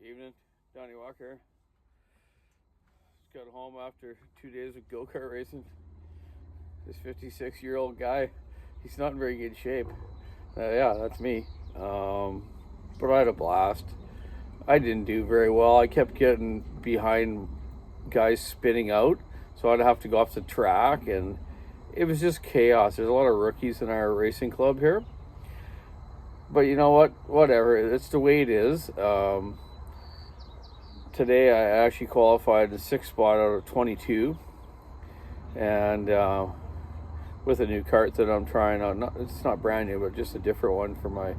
Evening, Donny Walker. Just got home after 2 days of go-kart racing. This 56-year-old guy, he's not in very good shape. Yeah, that's me. But I had a blast. I didn't do very well. I kept getting behind guys spinning out, so I'd have to go off the track, and it was just chaos. There's a lot of rookies in our racing club here. But you know what? Whatever. It's the way it is. Today I actually qualified the 6th spot out of 22, and with a new kart that I'm trying out. It's not brand new, but just a different one for my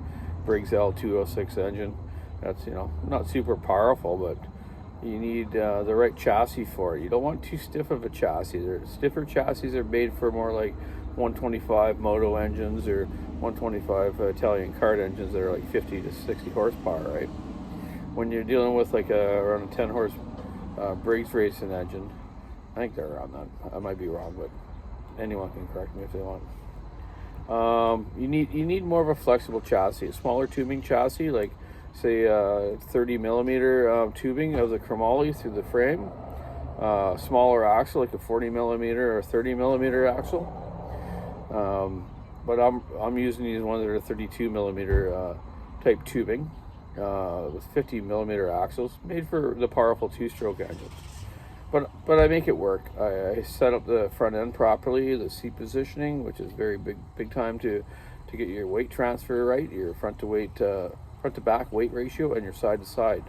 Briggs L206 engine. That's, not super powerful, but you need the right chassis for it. You don't want too stiff of a chassis. Stiffer chassis are made for more like 125 moto engines or 125 Italian kart engines that are like 50 to 60 horsepower, right? When you're dealing with like around a 10 horse Briggs racing engine, I think they're around that. I might be wrong, but anyone can correct me if they want. You need more of a flexible chassis, a smaller tubing chassis, like say 30 millimeter tubing of the chromoly through the frame, smaller axle like a 40 millimeter or 30 millimeter axle. But I'm using these ones that are 32 millimeter type tubing with 50 millimeter axles, made for the powerful two-stroke engines. But I make it work. I set up the front end properly, the seat positioning, which is very big time to get your weight transfer right, your front to back weight ratio, and your side to side,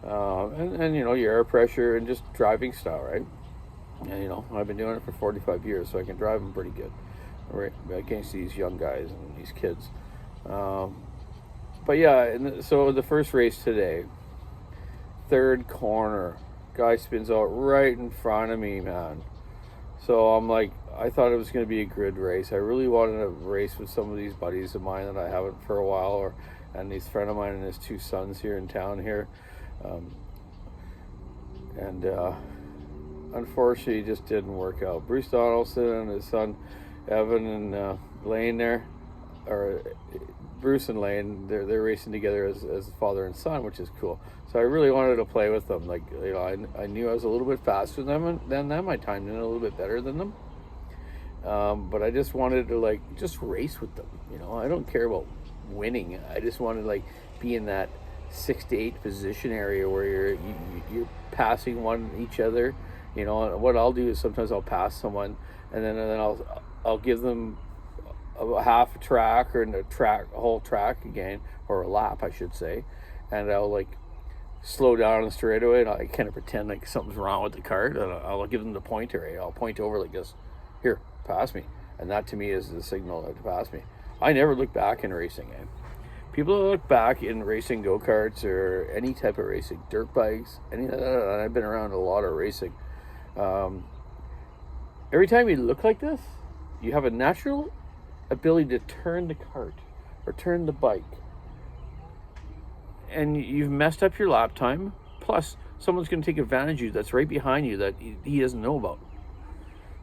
and your air pressure and just driving style, right? And I've been doing it for 45 years, so I can drive them pretty good, right, against these young guys and these kids. But yeah, so the first race today, third corner, guy spins out right in front of me, man. So I'm like, I thought it was going to be a grid race. I really wanted to race with some of these buddies of mine that I haven't for a while, and these friend of mine and his two sons here in town here. Unfortunately, it just didn't work out. Bruce Donaldson and his son Evan and Lane there, or Bruce and Lane, they're racing together as father and son, which is cool. So I really wanted to play with them. Like, I knew I was a little bit faster than them. I timed in a little bit better than them. But I just wanted to just race with them. I don't care about winning. I just wanted to be in that 6 to 8 position area where you're passing each other. What I'll do is sometimes I'll pass someone, and then I'll give them a half a track or a whole track again, or a lap I should say, and I'll slow down on the straightaway, and I kind of pretend like something's wrong with the kart, and I'll give them the pointer. I'll point over like this, here, pass me, and that to me is the signal to pass me. I never look back in racing. People that look back in racing go-karts or any type of racing, dirt bikes, and I've been around a lot of racing. Every time you look like this, you have a natural ability to turn the cart or turn the bike, and you've messed up your lap time, plus someone's going to take advantage of you that's right behind you that he doesn't know about.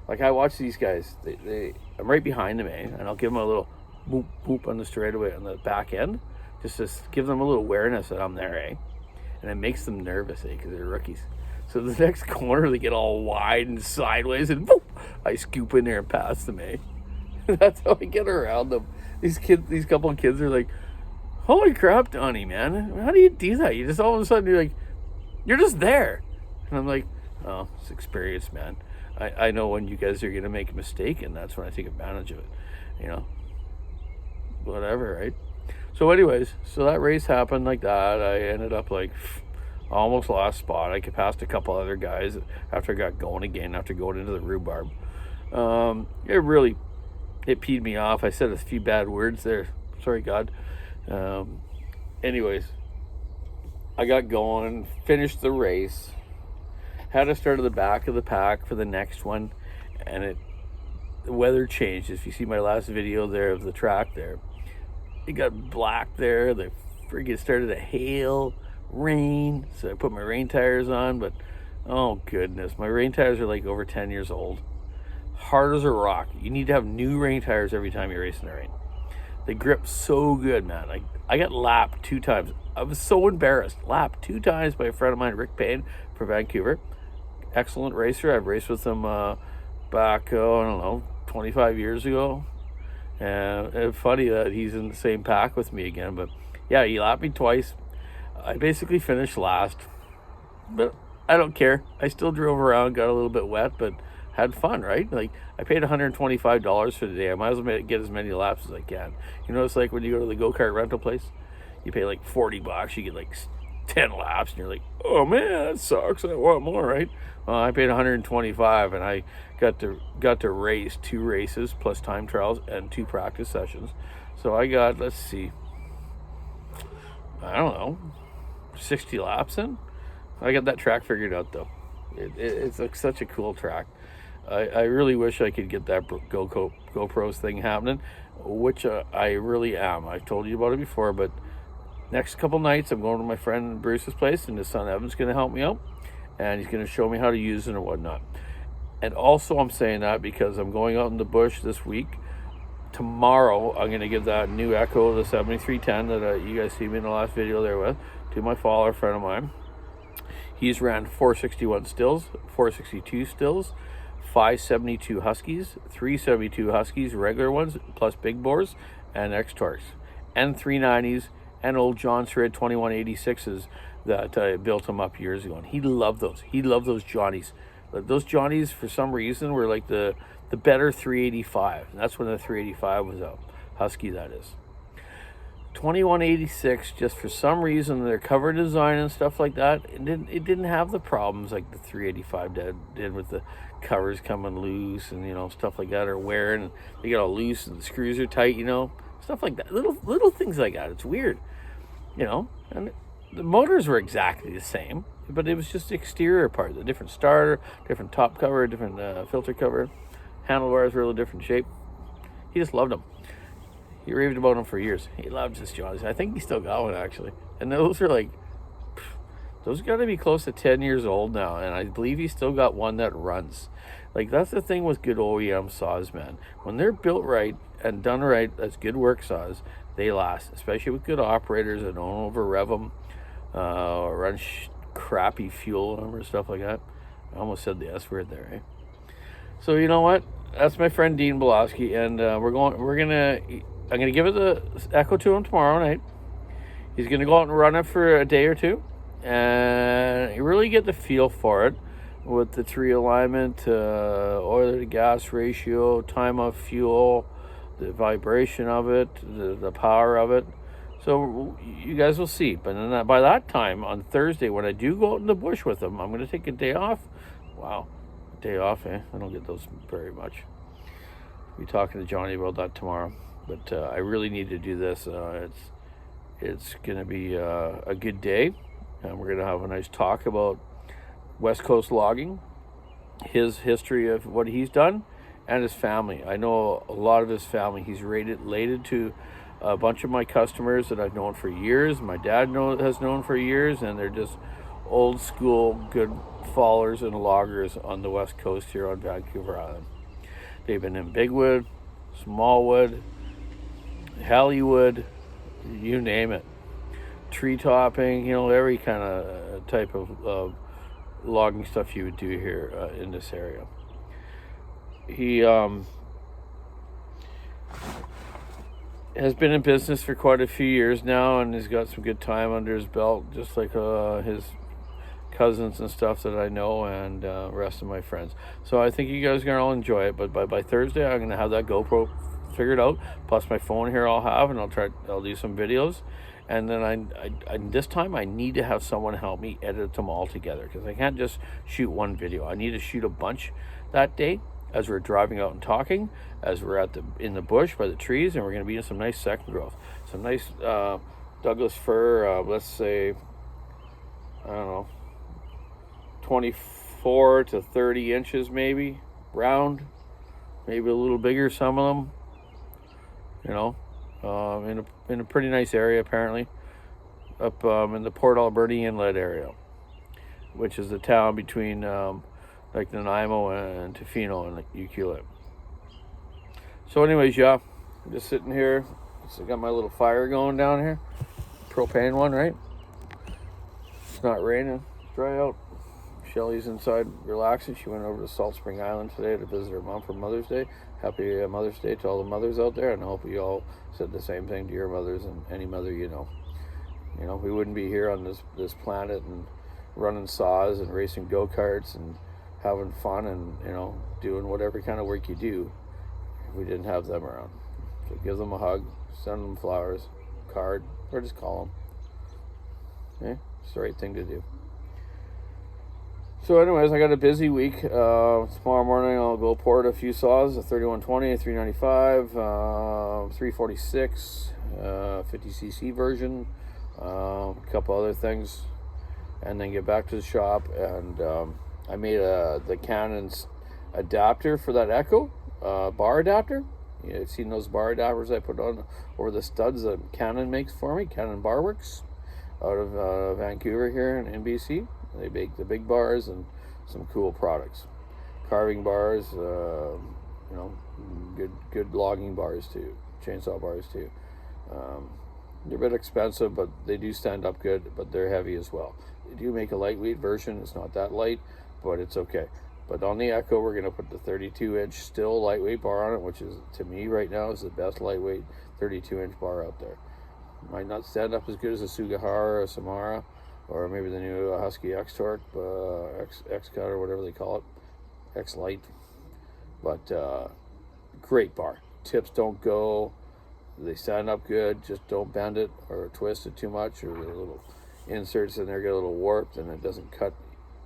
Like, I watch these guys, I'm right behind them, and I'll give them a little boop boop on the straightaway on the back end, just to give them a little awareness that I'm there, and it makes them nervous, because they're rookies. So the next corner they get all wide and sideways, and boop, I scoop in there and pass them, That's how I get around them. These couple of kids are like, holy crap, Donny, man, how do you do that? You just all of a sudden you're just there. And I'm like, oh, it's experience, man. I know when you guys are gonna make a mistake, and that's when I take advantage of it. Whatever, right? So anyways, so that race happened like that. I ended up almost last spot. I passed a couple other guys after I got going again, after going into the rhubarb. It peed me off. I said a few bad words there. Sorry, God. Anyways, I got going, finished the race, had to start at the back of the pack for the next one, and the weather changed. If you see my last video there of the track there, it got black there. The friggin' started to hail, rain. So I put my rain tires on, but oh goodness, my rain tires are over 10 years old. Hard as a rock. You need to have new rain tires every time you're racing the rain. They grip so good, man. I got lapped 2 times. I was so embarrassed. Lapped 2 times by a friend of mine, Rick Payne, for Vancouver. Excellent racer. I've raced with him back, I don't know, 25 years ago. And it's funny that he's in the same pack with me again. But yeah, he lapped me twice. I basically finished last. But I don't care. I still drove around, got a little bit wet, but had fun, right? Like, I paid $125 for the day. I might as well get as many laps as I can. You know, it's like when you go to the go-kart rental place, you pay like $40, you get like 10 laps, and you're like, oh man, that sucks. I want more, right? Well, I paid $125, and I got to race 2 races plus time trials and 2 practice sessions. So I got, let's see, I don't know, 60 laps in. I got that track figured out though. It's like such a cool track. I really wish I could get that GoPros thing happening, which I really am. I've told you about it before, but next couple nights I'm going to my friend Bruce's place, and his son Evan's going to help me out, and he's going to show me how to use it and whatnot. And also I'm saying that because I'm going out in the bush this week. Tomorrow I'm going to give that new Echo, the 7310 that you guys see me in the last video there with, to my father, a friend of mine. He's ran 461 stills, 462 stills, 572 Huskies, 372 Huskies, regular ones, plus big bores, and X-Torques, and 390s, and old John Sred 2186s that I built him up years ago. And he loved those. He loved those Johnnies. Those Johnnies, for some reason, were like the better 385. And that's when the 385 was out. Husky, that is. 2186, just for some reason, their cover design and stuff like that, it didn't have the problems like the 385 did with the covers coming loose and, you know, stuff like that, or wearing, and they get all loose and the screws are tight, you know, stuff like that, little things like that. It's weird, you know. And the motors were exactly the same, but it was just the exterior part, the different starter, different top cover, different filter cover, handlebars were a little different shape. He just loved them. He raved about them for years. He loved his Johnnies. I think he still got one, actually. And those are like, those got to be close to 10 years old now. And I believe he still got one that runs. Like, that's the thing with good OEM saws, man. When they're built right and done right, as good work saws, they last. Especially with good operators that don't over-rev them or run crappy fuel on them or stuff like that. I almost said the S word there, eh? So, you know what? That's my friend Dean Belowski. And I'm going to give it the Echo to him tomorrow night. He's going to go out and run it for a day or two. And you really get the feel for it with the 3 alignment, oil to gas ratio, time of fuel, the vibration of it, the power of it. So you guys will see. But then by that time, on Thursday, when I do go out in the bush with him, I'm going to take a day off. Wow. Day off, eh? I don't get those very much. I'll be talking to Johnny about that tomorrow. But I really need to do this. It's going to be a good day. And we're going to have a nice talk about West Coast logging, his history of what he's done, and his family. I know a lot of his family. He's related to a bunch of my customers that I've known for years. My dad has known for years, and they're just old school good followers and loggers on the West Coast here on Vancouver Island. They've been in Bigwood, Smallwood, Hollywood, you name it. Tree topping, you know, every kind of type of logging stuff you would do here in this area. He has been in business for quite a few years now, and he's got some good time under his belt, just like his cousins and stuff that I know, and rest of my friends. So I think you guys are going to all enjoy it, but by Thursday I'm going to have that GoPro figured out, plus my phone here I'll have, and I'll do some videos. And then I this time I need to have someone help me edit them all together, because I can't just shoot one video. I need to shoot a bunch that day as we're driving out and talking, as we're in the bush by the trees, and we're going to be in some nice second growth, some nice Douglas fir, let's say, I don't know, 24 to 30 inches maybe, round, maybe a little bigger, some of them, you know. In a pretty nice area, apparently, up in the Port Alberni Inlet area, which is the town between like Nanaimo and Tofino and like Ucluelet. So anyways, yeah, I'm just sitting here So I got my little fire going down here. Propane one, right? It's not raining. It's dry out. Shelly's inside relaxing. She went over to Salt Spring Island today to visit her mom for Mother's Day. Happy Mother's Day to all the mothers out there, and I hope you all said the same thing to your mothers and any mother you know. You know, we wouldn't be here on this planet and running saws and racing go-karts and having fun and, you know, doing whatever kind of work you do if we didn't have them around. So give them a hug, send them flowers, card, or just call them. Okay? It's the right thing to do. So anyways, I got a busy week. Tomorrow morning I'll go port a few saws, a 3120, a 395, 346, 50cc version, a couple other things, and then get back to the shop. And I made the Canon's adapter for that Echo, bar adapter. You've seen those bar adapters I put on over the studs that Canon makes for me, Canon Bar Works, out of Vancouver here in BC. They make the big bars and some cool products, carving bars, you know, good logging bars too, chainsaw bars too. They're a bit expensive, but they do stand up good, but they're heavy as well. They do make a lightweight version. It's not that light, but it's okay. But on the Echo, we're going to put the 32-inch still lightweight bar on it, which is, to me right now, is the best lightweight 32-inch bar out there. Might not stand up as good as a Sugihara or a Samara, or maybe the new Husky X-Torque, X-Cut or whatever they call it, X-Lite. But great bar. Tips don't go. They stand up good. Just don't bend it or twist it too much, or the little inserts in there get a little warped and it doesn't cut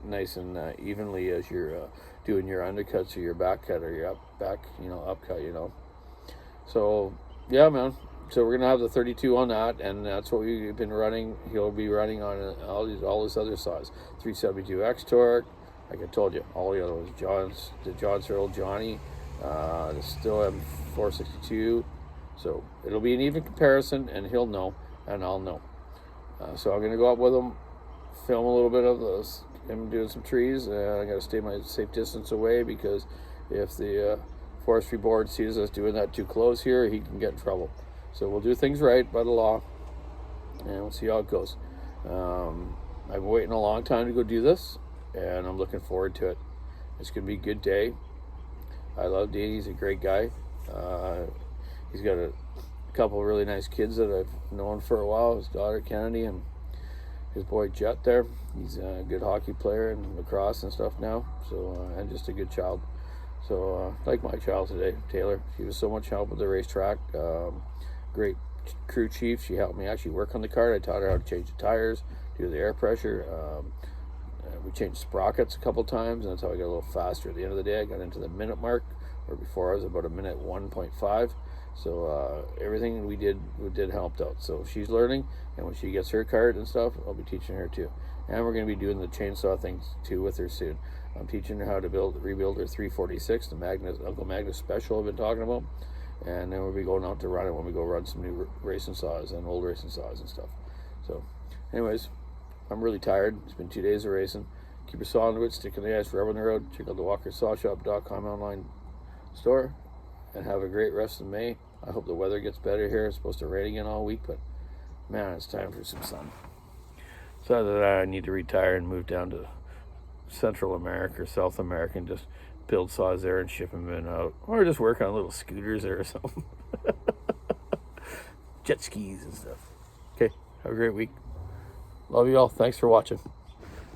nice and evenly as you're doing your undercuts or your back cut or your upcut, you know. So yeah, man. So we're gonna have the 32 on that, and that's what we've been running. He'll be running on all this other size, 372 X-Torque. Like I told you, all the other ones, the John Searle Johnny, the still M462. So it'll be an even comparison, and he'll know, and I'll know. So I'm gonna go up with him, film a little bit of this, him doing some trees. I gotta stay my safe distance away, because if the forestry board sees us doing that too close here, he can get in trouble. So we'll do things right by the law, and we'll see how it goes. I've been waiting a long time to go do this, and I'm looking forward to it. It's going to be a good day. I love Donny. He's a great guy. He's got a couple of really nice kids that I've known for a while. His daughter, Kennedy, and his boy, Jet, there. He's a good hockey player and lacrosse and stuff now, so and just a good child. So like my child today, Taylor. She was so much help with the racetrack. Great crew chief. She helped me actually work on the kart. I taught her how to change the tires, do the air pressure. We changed sprockets a couple times, and that's how I got a little faster. At the end of the day, I got into the minute mark, where before I was about a minute 1.5. So everything we did helped out. So she's learning, and when she gets her kart and stuff, I'll be teaching her too. And we're going to be doing the chainsaw things too with her soon. I'm teaching her how to rebuild her 346, the Uncle Magnus Special I've been talking about. And then we'll be going out to run it when we go run some new racing saws and old racing saws and stuff. So anyways, I'm really tired. It's been 2 days of racing. Keep your saw on the wood, stick in the ice, forever on the road. Check out the walkersawshop.com online store, and have a great rest of May. I hope the weather gets better here. It's supposed to rain again all week, but man, it's time for some sun. So that I need to retire and move down to Central America or South America and just build saws there and ship them in out, or just work on little scooters there or something. Jet skis and stuff. Okay, have a great week. Love you all. Thanks for watching.